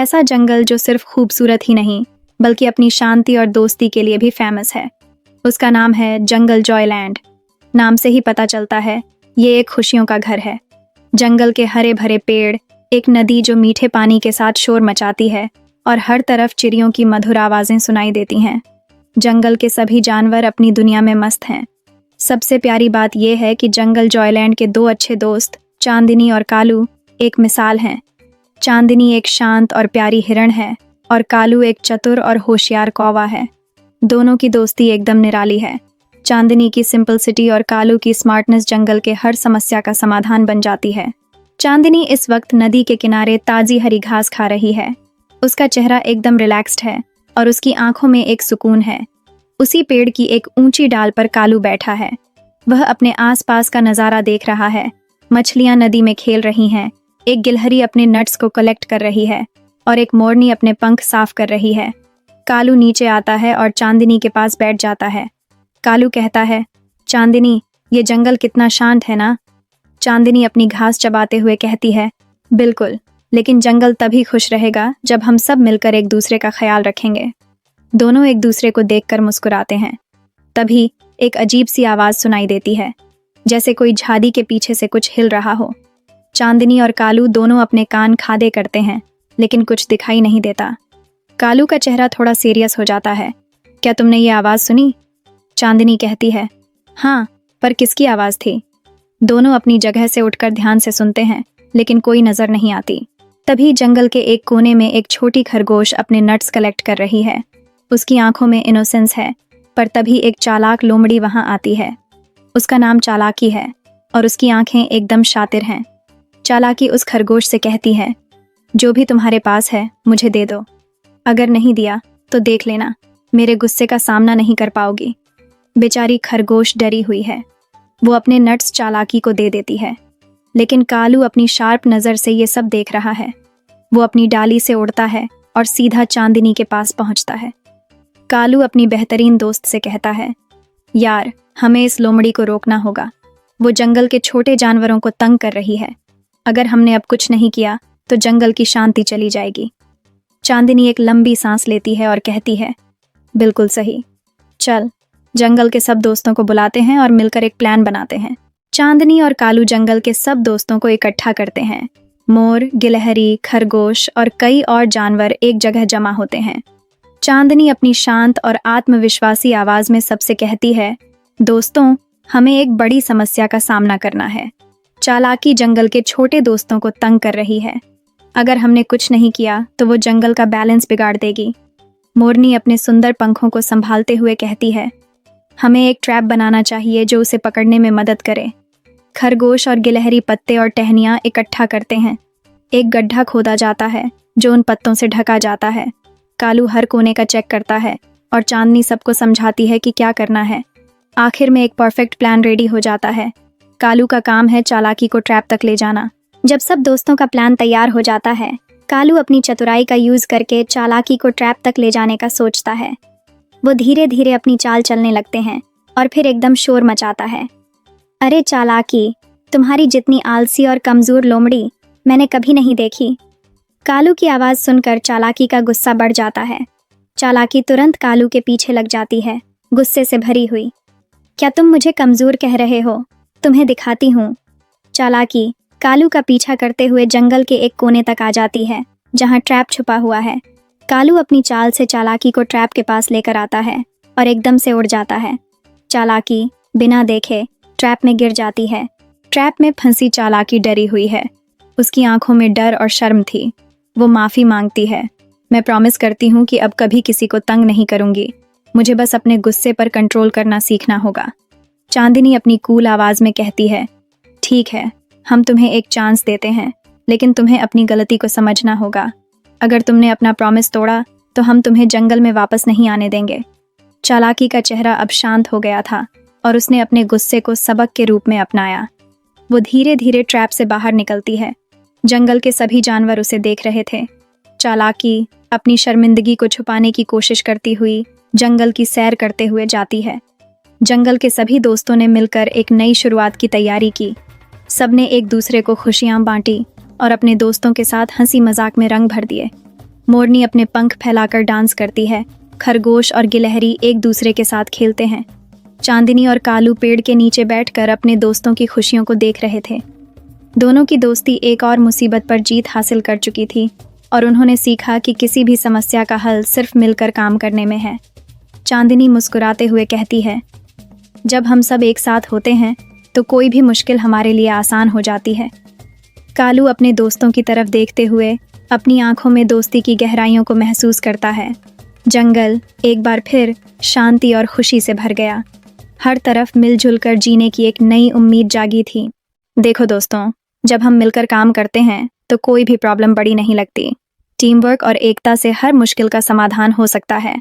ऐसा जंगल जो सिर्फ खूबसूरत ही नहीं बल्कि अपनी शांति और दोस्ती के लिए भी फेमस है। उसका नाम है जंगल जॉयलैंड। नाम से ही पता चलता है ये एक खुशियों का घर है। जंगल के हरे भरे पेड़, एक नदी जो मीठे पानी के साथ शोर मचाती है और हर तरफ चिड़ियों की मधुर आवाज़ें सुनाई देती हैं। जंगल के सभी जानवर अपनी दुनिया में मस्त हैं। सबसे प्यारी बात यह है कि जंगल जॉयलैंड के दो अच्छे दोस्त चांदनी और कालू एक मिसाल हैं। चांदनी एक शांत और प्यारी हिरण है और कालू एक चतुर और होशियार कौवा है। दोनों की दोस्ती एकदम निराली है। चांदनी की सिंपलिसिटी और कालू की स्मार्टनेस जंगल के हर समस्या का समाधान बन जाती है। चांदनी इस वक्त नदी के किनारे ताज़ी हरी घास खा रही है। उसका चेहरा एकदम रिलैक्स्ड है और उसकी आंखों में एक सुकून है। उसी पेड़ की एक ऊंची डाल पर कालू बैठा है। वह अपने आसपास का नज़ारा देख रहा है। मछलियां नदी में खेल रही हैं, एक गिलहरी अपने नट्स को कलेक्ट कर रही है और एक मोरनी अपने पंख साफ कर रही है। कालू नीचे आता है और चांदनी के पास बैठ जाता है। कालू कहता है, चांदनी, ये जंगल कितना शांत है ना। चांदनी अपनी घास चबाते हुए कहती है, बिल्कुल, लेकिन जंगल तभी खुश रहेगा जब हम सब मिलकर एक दूसरे का ख्याल रखेंगे। दोनों एक दूसरे को देखकर मुस्कुराते हैं। तभी एक अजीब सी आवाज़ सुनाई देती है, जैसे कोई झाड़ी के पीछे से कुछ हिल रहा हो। चांदनी और कालू दोनों अपने कान खादे करते हैं, लेकिन कुछ दिखाई नहीं देता। कालू का चेहरा थोड़ा सीरियस हो जाता है। क्या तुमने ये आवाज़ सुनी? चांदनी कहती है, हाँ, पर किसकी आवाज़ थी? दोनों अपनी जगह से उठकर ध्यान से सुनते हैं, लेकिन कोई नज़र नहीं आती। तभी जंगल के एक कोने में एक छोटी खरगोश अपने नट्स कलेक्ट कर रही है। उसकी आंखों में इनोसेंस है, पर तभी एक चालाक लोमड़ी वहां आती है। उसका नाम चालाकी है और उसकी आंखें एकदम शातिर हैं। चालाकी उस खरगोश से कहती है, जो भी तुम्हारे पास है मुझे दे दो। अगर नहीं दिया तो देख लेना, मेरे गुस्से का सामना नहीं कर पाओगी। बेचारी खरगोश डरी हुई है। वो अपने नट्स चालाकी को दे देती है, लेकिन कालू अपनी शार्प नज़र से ये सब देख रहा है। वो अपनी डाली से उड़ता है और सीधा चांदनी के पास पहुंचता है। कालू अपनी बेहतरीन दोस्त से कहता है, यार, हमें इस लोमड़ी को रोकना होगा। वो जंगल के छोटे जानवरों को तंग कर रही है। अगर हमने अब कुछ नहीं किया तो जंगल की शांति चली जाएगी। चांदनी एक लंबी सांस लेती है और कहती है, बिल्कुल सही, चल जंगल के सब दोस्तों को बुलाते हैं और मिलकर एक प्लान बनाते हैं। चांदनी और कालू जंगल के सब दोस्तों को इकट्ठा करते हैं। मोर, गिलहरी, खरगोश और कई और जानवर एक जगह जमा होते हैं। चांदनी अपनी शांत और आत्मविश्वासी आवाज़ में सबसे कहती है, दोस्तों, हमें एक बड़ी समस्या का सामना करना है। चालाकी जंगल के छोटे दोस्तों को तंग कर रही है। अगर हमने कुछ नहीं किया तो वो जंगल का बैलेंस बिगाड़ देगी। मोरनी अपने सुंदर पंखों को संभालते हुए कहती है, हमें एक ट्रैप बनाना चाहिए जो उसे पकड़ने में मदद करे। खरगोश और गिलहरी पत्ते और टहनियाँ इकट्ठा करते हैं। एक गड्ढा खोदा जाता है जो उन पत्तों से ढका जाता है। कालू हर कोने का चेक करता है और चांदनी सबको समझाती है कि क्या करना है। आखिर में एक परफेक्ट प्लान रेडी हो जाता है। कालू का काम है चालाकी को ट्रैप तक ले जाना। जब सब दोस्तों का प्लान तैयार हो जाता है, कालू अपनी चतुराई का यूज करके चालाकी को ट्रैप तक ले जाने का सोचता है। वो धीरे धीरे अपनी चाल चलने लगते हैं और फिर एकदम शोर मचाता है, अरे चालाकी, तुम्हारी जितनी आलसी और कमज़ोर लोमड़ी मैंने कभी नहीं देखी। कालू की आवाज़ सुनकर चालाकी का गुस्सा बढ़ जाता है। चालाकी तुरंत कालू के पीछे लग जाती है, गुस्से से भरी हुई। क्या तुम मुझे कमज़ोर कह रहे हो? तुम्हें दिखाती हूँ। चालाकी कालू का पीछा करते हुए जंगल के एक कोने तक आ जाती है जहाँ ट्रैप छुपा हुआ है। कालू अपनी चाल से चालाकी को ट्रैप के पास लेकर आता है और एकदम से उड़ जाता है। चालाकी बिना देखे ट्रैप में गिर जाती है। ट्रैप में फंसी चालाकी डरी हुई है। उसकी आंखों में डर और शर्म थी। वो माफ़ी मांगती है, मैं प्रॉमिस करती हूँ कि अब कभी किसी को तंग नहीं करूँगी। मुझे बस अपने गुस्से पर कंट्रोल करना सीखना होगा। चांदनी अपनी कूल आवाज़ में कहती है, ठीक है, हम तुम्हें एक चांस देते हैं, लेकिन तुम्हें अपनी गलती को समझना होगा। अगर तुमने अपना प्रॉमिस तोड़ा तो हम तुम्हें जंगल में वापस नहीं आने देंगे। चालाकी का चेहरा अब शांत हो गया था और उसने अपने गुस्से को सबक के रूप में अपनाया। वो धीरे धीरे ट्रैप से बाहर निकलती है। जंगल के सभी जानवर उसे देख रहे थे। चालाकी अपनी शर्मिंदगी को छुपाने की कोशिश करती हुई जंगल की सैर करते हुए जाती है। जंगल के सभी दोस्तों ने मिलकर एक नई शुरुआत की तैयारी की। सबने एक दूसरे को खुशियां बांटी और अपने दोस्तों के साथ हंसी मजाक में रंग भर दिए। मोरनी अपने पंख फैलाकर डांस करती है। खरगोश और गिलहरी एक दूसरे के साथ खेलते हैं। चांदनी और कालू पेड़ के नीचे बैठकर अपने दोस्तों की खुशियों को देख रहे थे। दोनों की दोस्ती एक और मुसीबत पर जीत हासिल कर चुकी थी और उन्होंने सीखा कि किसी भी समस्या का हल सिर्फ मिलकर काम करने में है। चांदनी मुस्कुराते हुए कहती है, जब हम सब एक साथ होते हैं तो कोई भी मुश्किल हमारे लिए आसान हो जाती है। कालू अपने दोस्तों की तरफ देखते हुए अपनी आंखों में दोस्ती की गहराइयों को महसूस करता है। जंगल एक बार फिर शांति और खुशी से भर गया। हर तरफ मिलजुल कर जीने की एक नई उम्मीद जागी थी। देखो दोस्तों, जब हम मिलकर काम करते हैं तो कोई भी प्रॉब्लम बड़ी नहीं लगती। टीम वर्क और एकता से हर मुश्किल का समाधान हो सकता है।